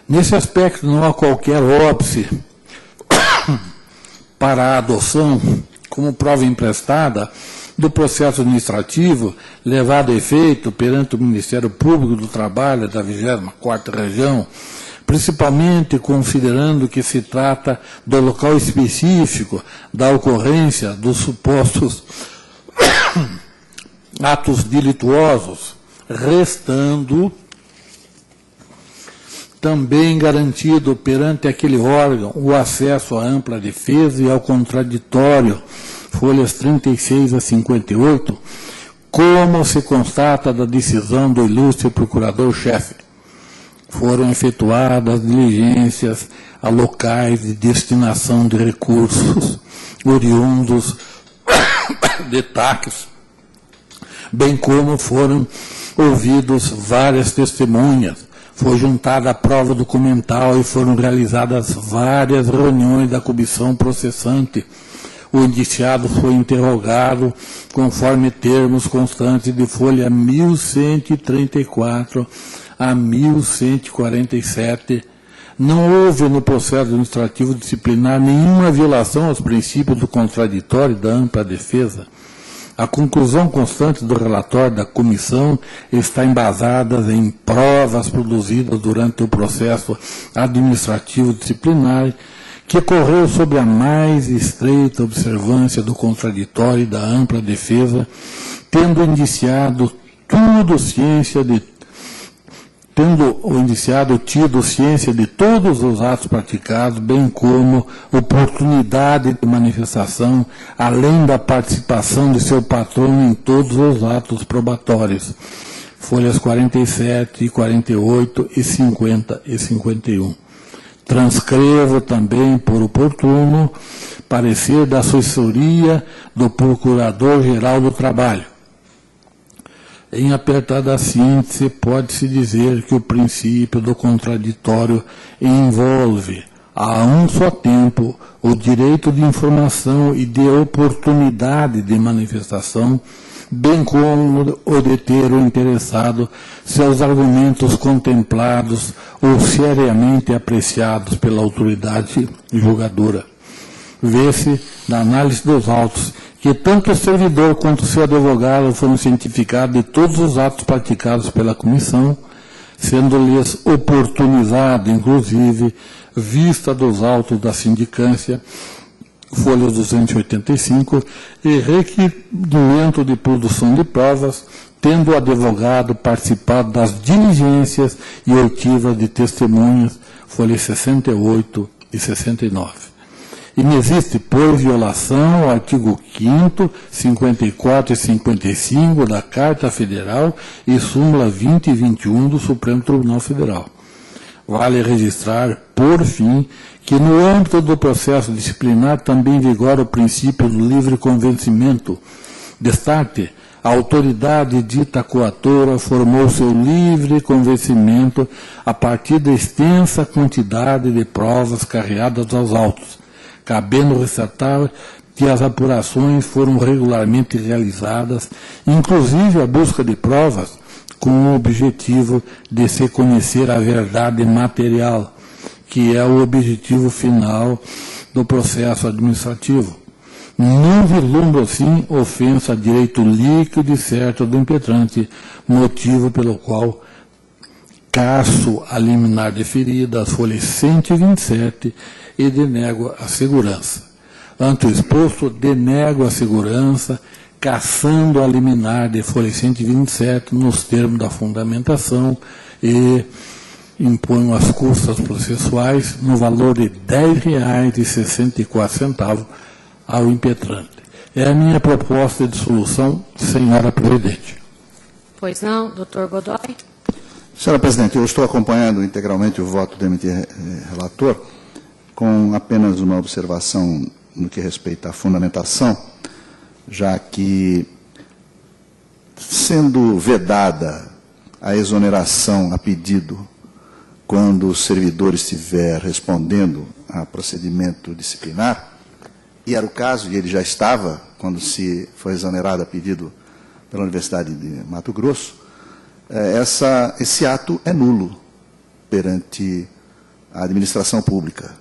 Nesse aspecto, não há qualquer óbice para a adoção, como prova emprestada, do processo administrativo levado a efeito perante o Ministério Público do Trabalho da 24ª Região, principalmente considerando que se trata do local específico da ocorrência dos supostos atos delituosos, restando também garantido perante aquele órgão o acesso à ampla defesa e ao contraditório, folhas 36 a 58, como se constata da decisão do ilustre procurador-chefe. Foram efetuadas diligências a locais de destinação de recursos oriundos de taxas, bem como foram ouvidos várias testemunhas, foi juntada a prova documental e foram realizadas várias reuniões da comissão processante. O indiciado foi interrogado conforme termos constantes de folha 1134 a 1147, não houve no processo administrativo disciplinar nenhuma violação aos princípios do contraditório e da ampla defesa. A conclusão constante do relatório da comissão está embasada em provas produzidas durante o processo administrativo disciplinar, que ocorreu sob a mais estreita observância do contraditório e da ampla defesa, tendo o indiciado tido ciência de todos os atos praticados, bem como oportunidade de manifestação, além da participação de seu patrono em todos os atos probatórios. Folhas 47, 48 e 50 e 51. Transcrevo também, por oportuno, parecer da assessoria do Procurador-Geral do Trabalho. Em apertada síntese, pode-se dizer que o princípio do contraditório envolve, a um só tempo, o direito de informação e de oportunidade de manifestação, bem como o de ter o interessado seus argumentos contemplados ou seriamente apreciados pela autoridade julgadora. Vê-se, na análise dos autos, que tanto o servidor quanto o seu advogado foram cientificados de todos os atos praticados pela comissão, sendo-lhes oportunizado, inclusive, vista dos autos da sindicância, folha 285, e requerimento de produção de provas, tendo o advogado participado das diligências e oitivas de testemunhas, folhas 68 e 69. Inexiste, por violação, ao artigo 5º, 54 e 55 da Carta Federal e súmula 20 e 21 do Supremo Tribunal Federal. Vale registrar, por fim, que no âmbito do processo disciplinar também vigora o princípio do livre convencimento. Destaque, a autoridade dita coatora formou seu livre convencimento a partir da extensa quantidade de provas carreadas aos autos, cabendo ressaltar que as apurações foram regularmente realizadas, inclusive a busca de provas, com o objetivo de se conhecer a verdade material, que é o objetivo final do processo administrativo. Não vislumbra, assim, ofensa a direito líquido e certo do impetrante, motivo pelo qual casso a liminar deferida, as folhas 127, e denego a segurança. Ante o exposto, denego a segurança, cassando a liminar de folha 127 nos termos da fundamentação e imponho as custas processuais no valor de R$ 10,64 ao impetrante. É a minha proposta de solução, senhora presidente. Pois não, doutor Godoy? Senhora presidente, eu estou acompanhando integralmente o voto do MT relator, com apenas uma observação no que respeita à fundamentação, já que, sendo vedada a exoneração a pedido quando o servidor estiver respondendo a procedimento disciplinar, e era o caso, e ele já estava, quando se foi exonerado a pedido pela Universidade de Mato Grosso, esse ato é nulo perante a administração pública.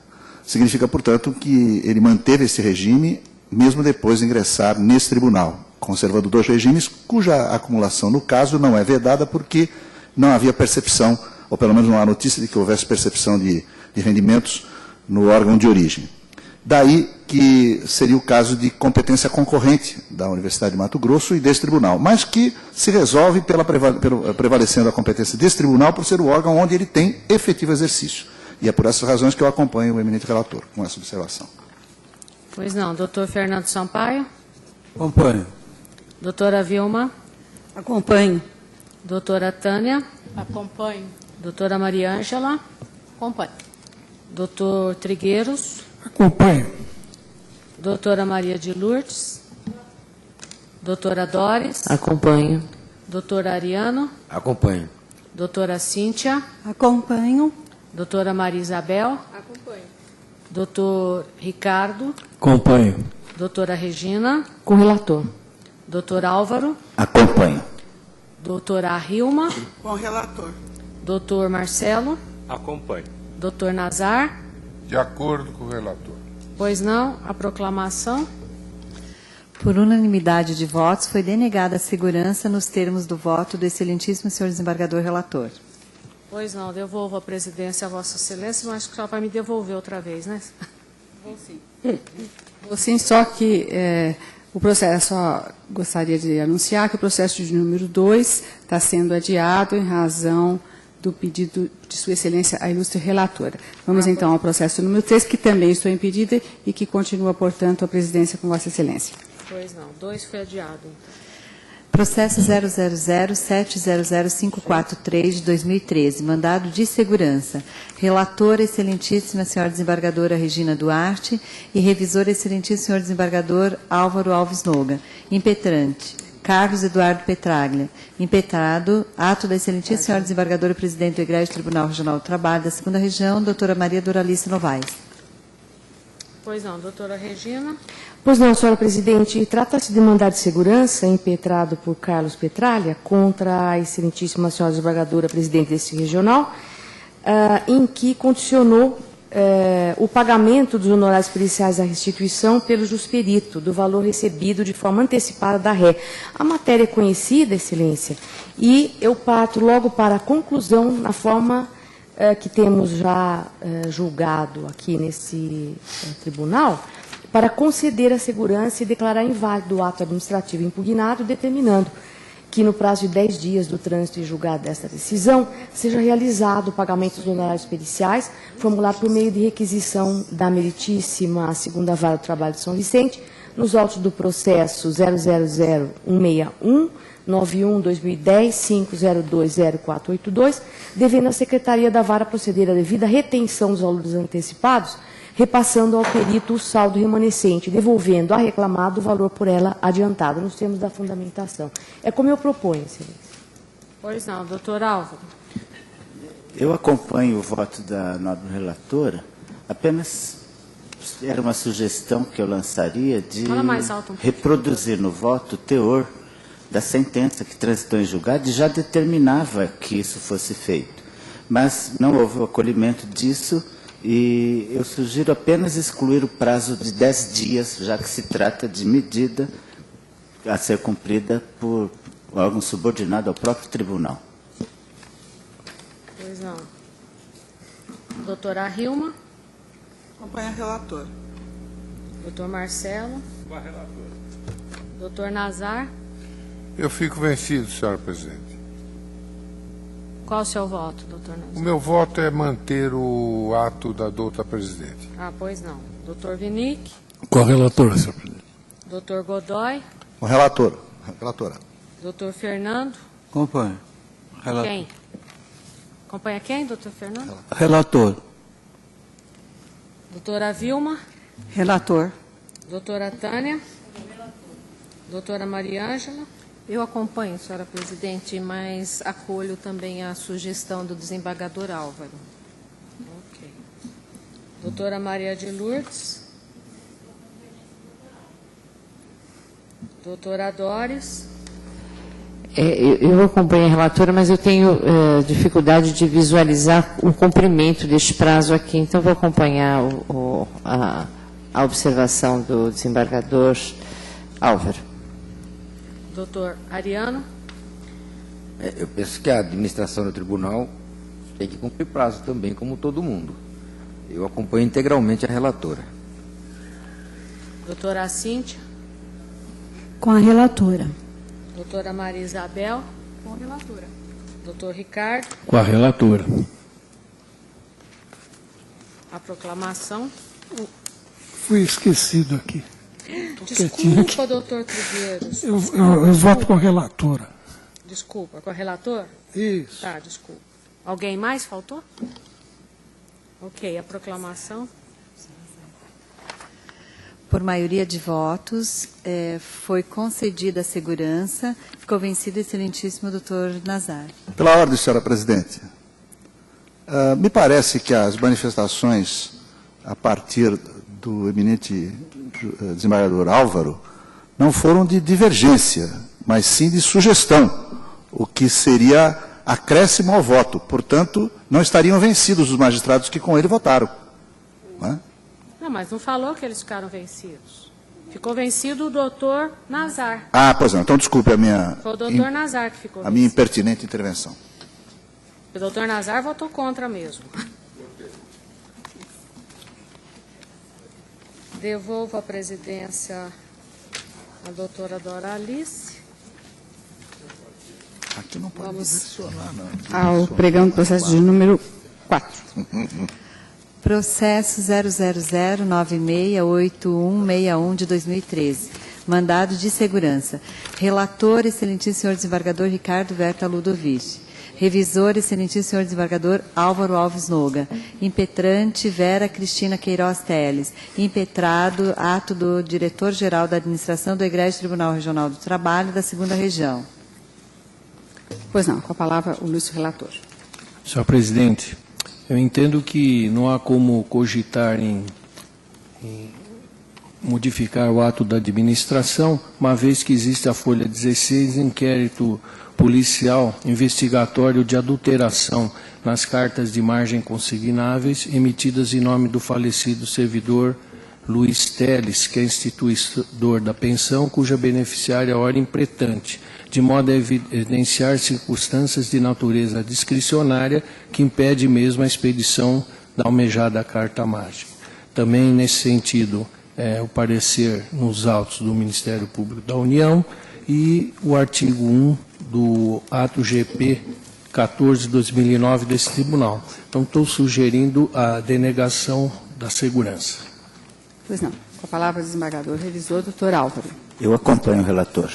Significa, portanto, que ele manteve esse regime mesmo depois de ingressar nesse tribunal, conservando dois regimes cuja acumulação, no caso, não é vedada porque não havia percepção, ou pelo menos não há notícia de que houvesse percepção de rendimentos no órgão de origem. Daí que seria o caso de competência concorrente da Universidade de Mato Grosso e desse tribunal, mas que se resolve prevalecendo a competência desse tribunal por ser o órgão onde ele tem efetivo exercício. E é por essas razões que eu acompanho o eminente relator com essa observação. Pois não, doutor Fernando Sampaio? Acompanho. Doutora Vilma? Acompanho. Doutora Tânia? Acompanho. Doutora Maria Ângela? Acompanho. Doutor Trigueiros? Acompanho. Doutora Maria de Lourdes? Doutora Doris? Acompanho. Doutor Ariano? Acompanho. Doutora Cíntia? Acompanho. Doutora Maria Isabel? Acompanho. Doutor Ricardo? Acompanho. Doutora Regina? Com o relator. Doutor Álvaro? Acompanho. Doutora Rilma? Com o relator. Doutor Marcelo? Acompanho. Doutor Nazar? De acordo com o relator. Pois não, a proclamação? Por unanimidade de votos, foi denegada a segurança nos termos do voto do excelentíssimo senhor desembargador relator. Pois não, devolvo a presidência a Vossa Excelência, mas só vai me devolver outra vez, né? Vou sim. Vou sim, só que o processo, só gostaria de anunciar que o processo de número 2 está sendo adiado em razão do pedido de Sua Excelência, a ilustre relatora. Vamos então ao processo número 3, que também estou impedida e que continua, portanto, a presidência com Vossa Excelência. Pois não, 2 foi adiado. Processo 000700543 de 2013, mandado de segurança. Relatora, excelentíssima senhora desembargadora Regina Duarte e revisora, excelentíssimo senhor desembargador Álvaro Alves Noga. Impetrante, Carlos Eduardo Petraglia. Impetrado, ato da excelentíssima senhora desembargadora presidente do Egrégio Tribunal Regional do Trabalho da 2ª Região, doutora Maria Doralice Novaes. Pois não, doutora Regina. Pois não, senhora presidente, trata-se de mandado de segurança impetrado por Carlos Petraglia contra a excelentíssima senhora desembargadora presidente desse regional, em que condicionou o pagamento dos honorários periciais à restituição pelo jusperito do valor recebido de forma antecipada da ré. A matéria é conhecida, excelência, e eu parto logo para a conclusão na forma que temos já julgado aqui nesse tribunal, para conceder a segurança e declarar inválido o ato administrativo impugnado, determinando que no prazo de 10 dias do trânsito e julgado desta decisão, seja realizado o pagamento dos honorários periciais, formulado por meio de requisição da meritíssima 2ª Vara do Trabalho de São Vicente, nos autos do processo 000161, 91-2010-5020482, devendo a Secretaria da Vara proceder à devida retenção dos valores antecipados, repassando ao perito o saldo remanescente, devolvendo a reclamado o valor por ela adiantado, nos termos da fundamentação. É como eu proponho, excelência. Pois não, doutor Álvaro. Eu acompanho o voto da nobre relatora, apenas era uma sugestão que eu lançaria de reproduzir no voto o teor da sentença que transitou em julgado e já determinava que isso fosse feito. Mas não houve o acolhimento disso e eu sugiro apenas excluir o prazo de 10 dias, já que se trata de medida a ser cumprida por órgão subordinado ao próprio tribunal. Pois não. Doutora Rilma. Acompanha o relator. Doutor Marcelo. Com a relatora. Doutor Nazar. Eu fico vencido, senhora presidente. Qual o seu voto, doutor Nazar? O meu voto é manter o ato da doutora presidente. Ah, pois não. Doutor Vinick. Com a relatora, senhor presidente. Dr. Godoy. Com relatora. Dr. Fernando. Acompanho. Relator. Quem? Acompanha quem, Dr. Fernando? Relator. Doutora Vilma. Relator. Doutora Tânia. Doutora Mariângela. Eu acompanho, senhora presidente, mas acolho também a sugestão do desembargador Álvaro. Ok. Doutora Maria de Lourdes. Doutora Doris. Eu acompanho a relatora, mas eu tenho dificuldade de visualizar o cumprimento deste prazo aqui, então vou acompanhar a observação do desembargador Álvaro. Doutor Ariano. Eu penso que a administração do tribunal tem que cumprir prazo também, como todo mundo. Eu acompanho integralmente a relatora. Doutora Cíntia. Com a relatora. Doutora Maria Isabel. Com a relatora. Doutor Ricardo. Com a relatora. A proclamação. Fui esquecido aqui. Desculpa, doutor Trigueiros. Eu voto com a relatora. Desculpa, com a relatora? Isso. Tá, desculpa. Alguém mais faltou? Ok, a proclamação. Por maioria de votos, foi concedida a segurança. Ficou vencido o excelentíssimo doutor Nazar. Pela ordem, senhora presidente. Me parece que as manifestações a partir do eminente desembargador Álvaro não foram de divergência, mas sim de sugestão, o que seria acréscimo ao voto. Portanto, não estariam vencidos os magistrados que com ele votaram. Não é? Não, mas não falou que eles ficaram vencidos. Ficou vencido o doutor Nazar. Ah, pois não. Então, desculpe a minha... Foi o doutor Nazar que ficou minha impertinente intervenção. O doutor Nazar votou contra mesmo. Devolvo a presidência à doutora Doralice. Aqui não pode direcionar, não. Ao pregão do processo de número 4. Processo 000968161 de 2013. Mandado de segurança. Relator, excelentíssimo senhor desembargador Ricardo Verta Ludovici. Revisor, excelentíssimo senhor desembargador Álvaro Alves Noga. Impetrante, Vera Cristina Queiroz Teles. Impetrado, ato do diretor-geral da administração do Egrégio Tribunal Regional do Trabalho da 2ª Região. Pois não, com a palavra o Lúcio Relator. Senhor presidente, eu entendo que não há como cogitar em modificar o ato da administração, uma vez que existe a folha 16, inquérito policial investigatório de adulteração nas cartas de margem consignáveis emitidas em nome do falecido servidor Luiz Teles, que é instituidor da pensão, cuja beneficiária é a ordem pretante, de modo a evidenciar circunstâncias de natureza discricionária que impede mesmo a expedição da almejada carta margem. Também, nesse sentido, o parecer nos autos do Ministério Público da União e o artigo 1 do ato GP 14 de 2009 desse tribunal. Então, estou sugerindo a denegação da segurança. Pois não. Com a palavra o desembargador revisor, doutor Álvaro. Eu acompanho o relator.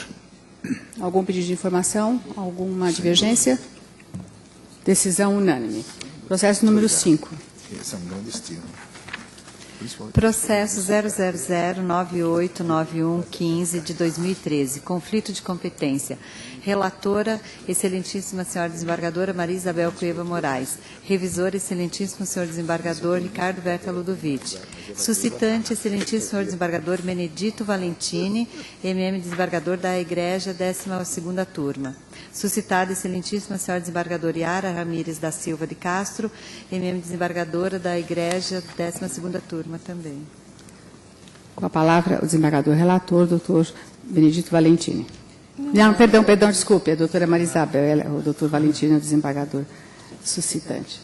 Algum pedido de informação? Alguma divergência? Decisão unânime. Processo número 5. Esse é um grande estilo. Processo 000989115 de 2013. Conflito de competência. Relatora, excelentíssima senhora desembargadora Maria Isabel Cueva Moraes. Revisor, excelentíssimo senhor desembargador Ricardo Verta Ludovici. Suscitante, excelentíssimo senhor desembargador Benedito Valentini, MM desembargador da Egrégia 12ª Turma. Suscitada, excelentíssima senhora desembargadora Yara Ramírez da Silva de Castro, MM desembargadora da Egrégia 12ª Turma também. Com a palavra o desembargador relator, doutor Benedito Valentini. Não, perdão, desculpe, a doutora Maria Isabel, o doutor Valentino é o desembargador suscitante.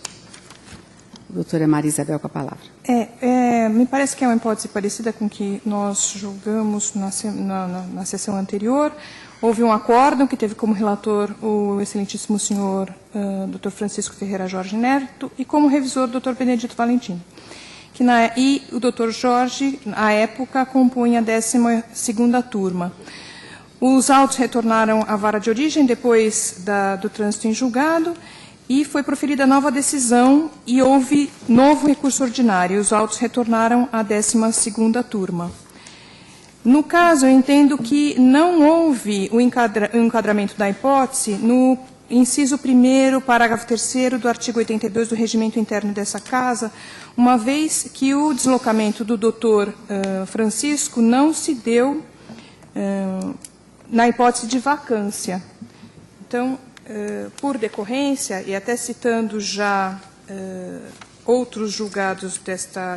Doutora Maria Isabel, com a palavra. Me parece que é uma hipótese parecida com que nós julgamos na sessão anterior. Houve um acórdão que teve como relator o excelentíssimo senhor Dr. Francisco Ferreira Jorge Neto e como revisor o Dr. Benedito Valentino. e o Dr. Jorge, à época, compunha a 12ª turma. Os autos retornaram à vara de origem depois do trânsito em julgado e foi proferida nova decisão e houve novo recurso ordinário. Os autos retornaram à 12ª turma. No caso, eu entendo que não houve o enquadramento da hipótese no inciso 1º, parágrafo 3º do artigo 82 do regimento interno dessa Casa, uma vez que o deslocamento do doutor Francisco não se deu na hipótese de vacância. Então, por decorrência, e até citando já outros julgados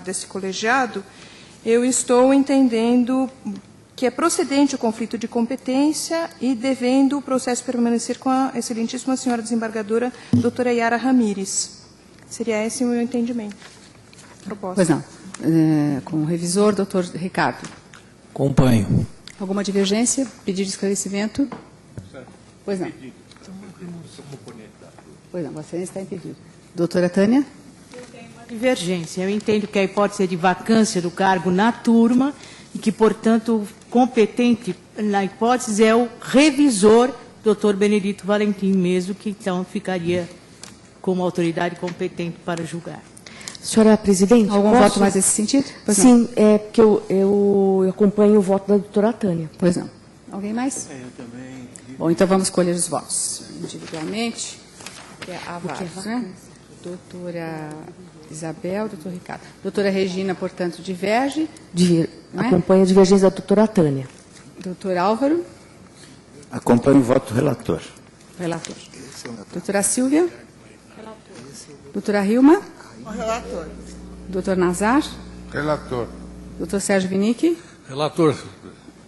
desse colegiado, eu estou entendendo que é procedente o conflito de competência e devendo o processo permanecer com a excelentíssima senhora desembargadora doutora Yara Ramires. Seria esse o meu entendimento. Proposta. Pois não. Com o revisor, doutor Ricardo. Acompanho. Alguma divergência? Pedido de esclarecimento? Pois não. Pois não, você está impedido. Doutora Tânia? Divergência. Eu entendo que a hipótese é de vacância do cargo na turma e que, portanto, competente na hipótese é o revisor, doutor Benedito Valentim, mesmo, que então ficaria como autoridade competente para julgar. Senhora Presidente, algum voto mais nesse sentido? Pois sim, não. é porque eu acompanho o voto da doutora Tânia. Pois não. Alguém mais? Eu também. Bom, então vamos escolher os votos individualmente. Que é a Vargas, né? Doutora Isabel, doutor Ricardo. Doutora Regina, portanto, diverge. Acompanho a divergência da doutora Tânia. Doutor Álvaro. Acompanho o voto do relator. Relator. Doutora Silvia. Relator. Doutora Hilma. Relator. Doutor Nazar. Relator. Doutor Sérgio Vinick. Relator.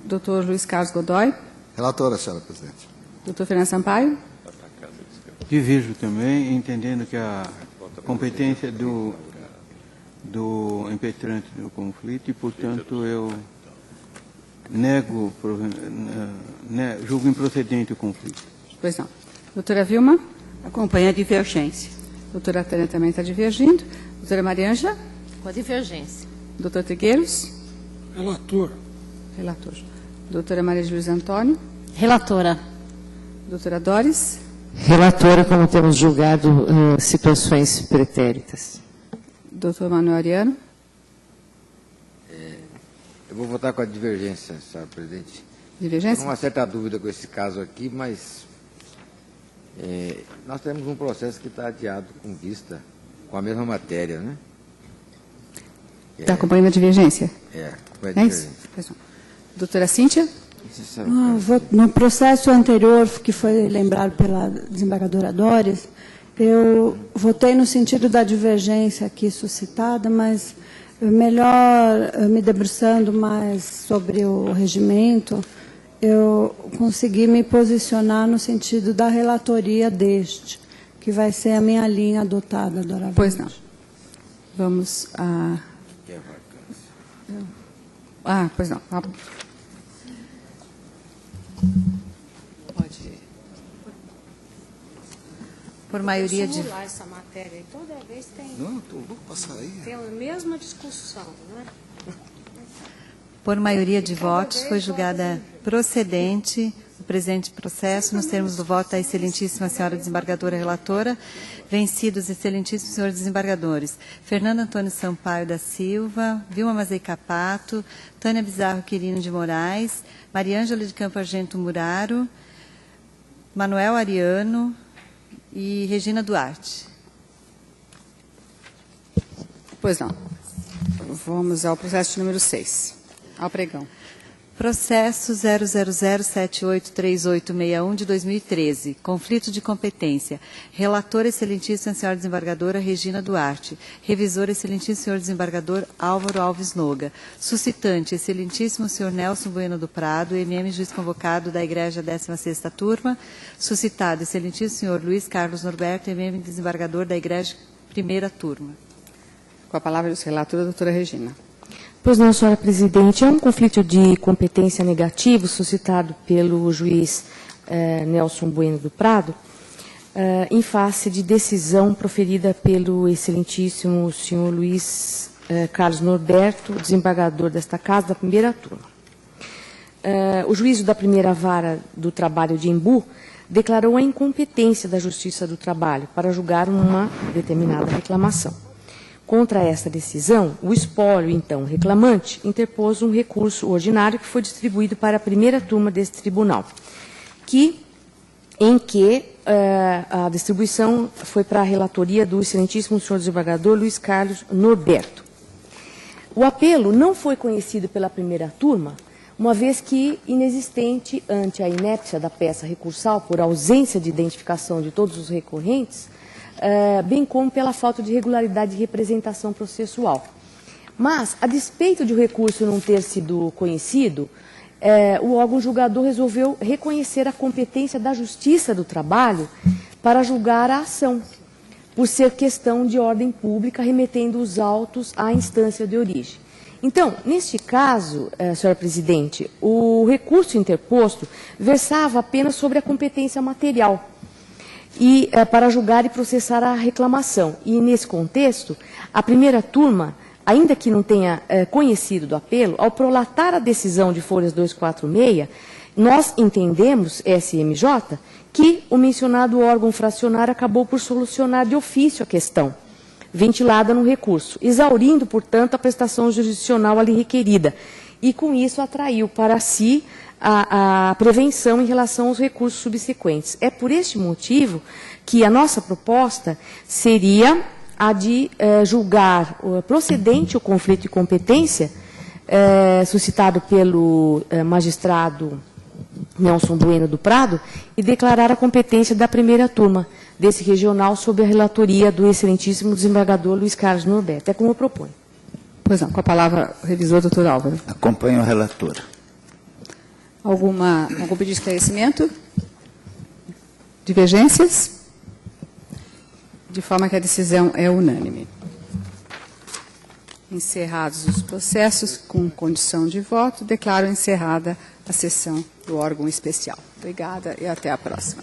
Doutor Luiz Carlos Godoy. Relatora, senhora presidente. Doutor Fernando Sampaio. Divirjo também, entendendo que a competência do impetrante do conflito e, portanto, eu julgo improcedente o conflito. Pois não. Doutora Vilma? Acompanha a divergência. Doutora Tânia também está divergindo. Doutora Mariângela? Com a divergência. Doutor Trigueiros? Relator. Relator. Doutora Maria de Luiz Antônio? Relatora. Doutora Doris? Relatora, como temos julgado situações pretéritas. Doutor Manuel Ariano? Eu vou votar com a divergência, senhora presidente. Divergência? Tenho uma certa dúvida com esse caso aqui, mas nós temos um processo que está adiado com vista com a mesma matéria, né? Está acompanhando a divergência? Acompanha a divergência. Isso? Doutora Cíntia? No processo anterior, que foi lembrado pela desembargadora Doris, eu votei no sentido da divergência aqui suscitada, mas melhor me debruçando mais sobre o regimento, eu consegui me posicionar no sentido da relatoria deste, que vai ser a minha linha adotada, doravante. Pois não. Vamos a... pois não. Pode. Por maioria de... essa matéria, toda vez tem... Não, estou louco para sair. Tem a mesma discussão, não é? Por maioria de votos, foi julgada procedente o presente processo, nos termos do voto da excelentíssima senhora desembargadora relatora, vencidos excelentíssimos senhores desembargadores, Fernando Antônio Sampaio da Silva, Vilma Mazei Capato, Tânia Bizarro Quirino de Moraes, Mariângela de Campo Argento Muraro, Manuel Ariano e Regina Duarte. Pois não. Vamos ao processo número 6. Ao pregão. Processo 000783861 de 2013. Conflito de competência. Relatora excelentíssima senhora desembargadora Regina Duarte. Revisor excelentíssimo senhor desembargador Álvaro Alves Noga. Suscitante excelentíssimo senhor Nelson Bueno do Prado, MM juiz convocado da Igreja 16ª Turma. Suscitado excelentíssimo senhor Luiz Carlos Norberto, MM desembargador da Igreja 1ª Turma. Com a palavra do relator, a doutora Regina. Pois não, senhora presidente, é um conflito de competência negativo suscitado pelo juiz Nelson Bueno do Prado, em face de decisão proferida pelo excelentíssimo senhor Luiz Carlos Norberto, desembargador desta Casa, da primeira turma. O juízo da primeira vara do trabalho de Embu declarou a incompetência da Justiça do Trabalho para julgar uma determinada reclamação. Contra esta decisão, o espólio, então, reclamante, interpôs um recurso ordinário que foi distribuído para a primeira turma desse tribunal, em que a distribuição foi para a relatoria do excelentíssimo senhor desembargador Luiz Carlos Norberto. O apelo não foi conhecido pela primeira turma, uma vez que inexistente ante a inépcia da peça recursal por ausência de identificação de todos os recorrentes, bem como pela falta de regularidade de representação processual. Mas, a despeito de o recurso não ter sido conhecido, o órgão julgador resolveu reconhecer a competência da Justiça do Trabalho para julgar a ação, por ser questão de ordem pública, remetendo os autos à instância de origem. Então, neste caso, senhora presidente, o recurso interposto versava apenas sobre a competência material e para julgar e processar a reclamação. E, nesse contexto, a primeira turma, ainda que não tenha conhecido do apelo, ao prolatar a decisão de folhas 246, nós entendemos, SMJ, que o mencionado órgão fracionário acabou por solucionar de ofício a questão ventilada no recurso, exaurindo, portanto, a prestação jurisdicional ali requerida, e com isso atraiu para si a prevenção em relação aos recursos subsequentes. É por este motivo que a nossa proposta seria a de julgar procedente o conflito de competência suscitado pelo magistrado Nelson Bueno do Prado e declarar a competência da primeira turma desse regional sob a relatoria do excelentíssimo desembargador Luiz Carlos Norberto. É como eu proponho. Pois não, com a palavra o revisor, doutor Álvaro. Acompanho a relatora. Algum pedido de esclarecimento? Divergências? De forma que a decisão é unânime. Encerrados os processos, com condição de voto, declaro encerrada a sessão do órgão especial. Obrigada e até a próxima.